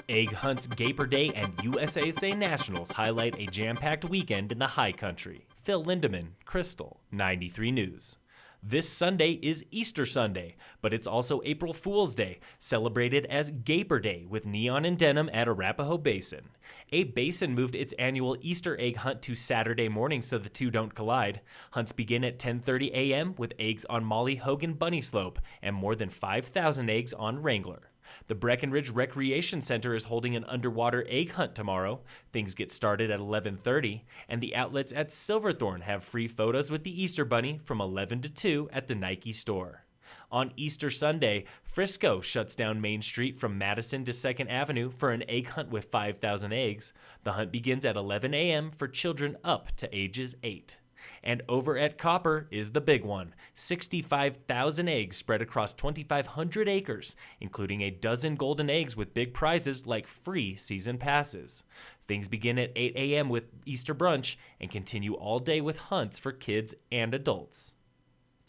Egg Hunts, Gaper Day, and USASA Nationals highlight a jam-packed weekend in the high country. Phil Lindeman, Krystal, 93 News. This Sunday is Easter Sunday, but it's also April Fool's Day, celebrated as Gaper Day with neon and denim at Arapahoe Basin. A Basin moved its annual Easter egg hunt to Saturday morning so the two don't collide. Hunts begin at 10:30 a.m. with eggs on Molly Hogan Bunny Slope and more than 5,000 eggs on Wrangler. The Breckenridge Recreation Center is holding an underwater egg hunt tomorrow. Things get started at 11:30, and the outlets at Silverthorne have free photos with the Easter Bunny from 11 to 2 at the Nike store. On Easter Sunday, Frisco shuts down Main Street from Madison to 2nd Avenue for an egg hunt with 5,000 eggs. The hunt begins at 11 a.m. for children up to ages 8. And over at Copper is the big one, 65,000 eggs spread across 2,500 acres, including a dozen golden eggs with big prizes like free season passes. Things begin at 8 a.m. with Easter brunch and continue all day with hunts for kids and adults.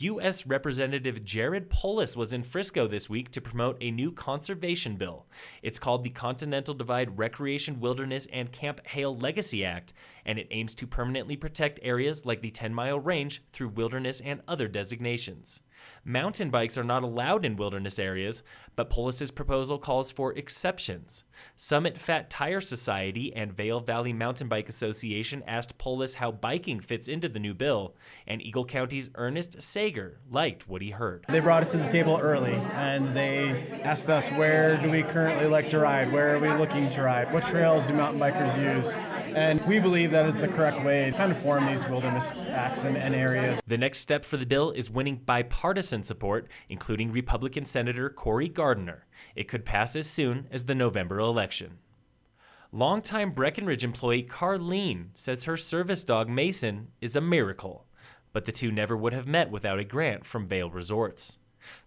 U.S. Representative Jared Polis was in Frisco this week to promote a new conservation bill. It's called the Continental Divide Recreation, Wilderness, and Camp Hale Legacy Act, and it aims to permanently protect areas like the 10-mile range through wilderness and other designations. Mountain bikes are not allowed in wilderness areas, but Polis's proposal calls for exceptions. Summit Fat Tire Society and Vail Valley Mountain Bike Association asked Polis how biking fits into the new bill, and Eagle County's Ernest Sager liked what he heard. They brought us to the table early, and they asked us, where do we currently like to ride? Where are we looking to ride? What trails do mountain bikers use? And we believe that is the correct way to kind of form these wilderness acts and areas. The next step for the bill is winning bipartisan support, including Republican Senator Cory Gardner. It could pass as soon as the November election. Longtime Breckenridge employee Carlene says her service dog Mason is a miracle, but the two never would have met without a grant from Vail Resorts.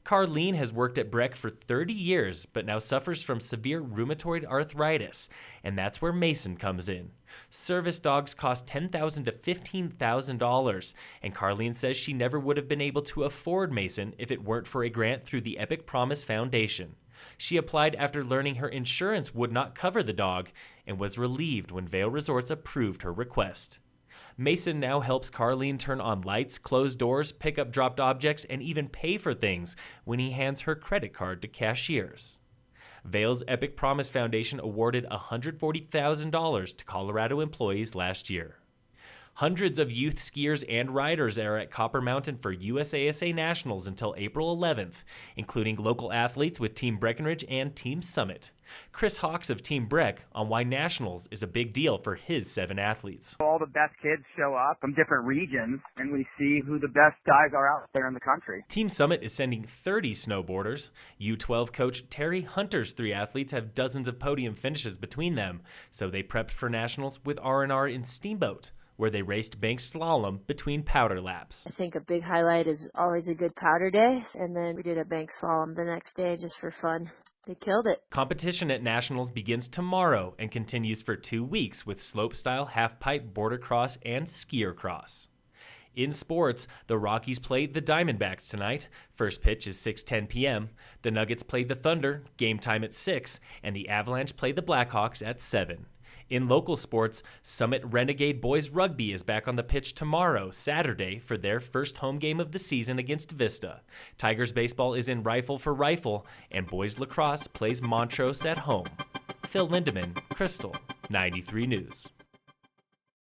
Carlene has worked at Breck for 30 years, but now suffers from severe rheumatoid arthritis, and that's where Mason comes in. Service dogs cost $10,000 to $15,000, and Carlene says she never would have been able to afford Mason if it weren't for a grant through the Epic Promise Foundation. She applied after learning her insurance would not cover the dog, and was relieved when Vail Resorts approved her request. Mason now helps Carlene turn on lights, close doors, pick up dropped objects, and even pay for things when he hands her credit card to cashiers. Vail's Epic Promise Foundation awarded $140,000 to Colorado employees last year. Hundreds of youth skiers and riders are at Copper Mountain for USASA Nationals until April 11th, including local athletes with Team Breckenridge and Team Summit. Chris Hawks of Team Breck on why Nationals is a big deal for his 7 athletes. All the best kids show up from different regions, and we see who the best guys are out there in the country. Team Summit is sending 30 snowboarders. U12 coach Terry Hunter's 3 athletes have dozens of podium finishes between them, so they prepped for Nationals with R&R in Steamboat, where they raced bank slalom between powder laps. I think a big highlight is always a good powder day, and then we did a bank slalom the next day just for fun. They killed it. Competition at Nationals begins tomorrow and continues for 2 weeks with slopestyle, halfpipe, border cross, and skier cross. In sports, the Rockies played the Diamondbacks tonight. First pitch is 6:10 p.m. The Nuggets played the Thunder, game time at 6, and the Avalanche played the Blackhawks at 7. In local sports, Summit Renegade Boys Rugby is back on the pitch tomorrow, Saturday, for their first home game of the season against Vista. Tigers baseball is in Rifle for Rifle, and boys lacrosse plays Montrose at home. Phil Lindeman, Krystal, 93 News.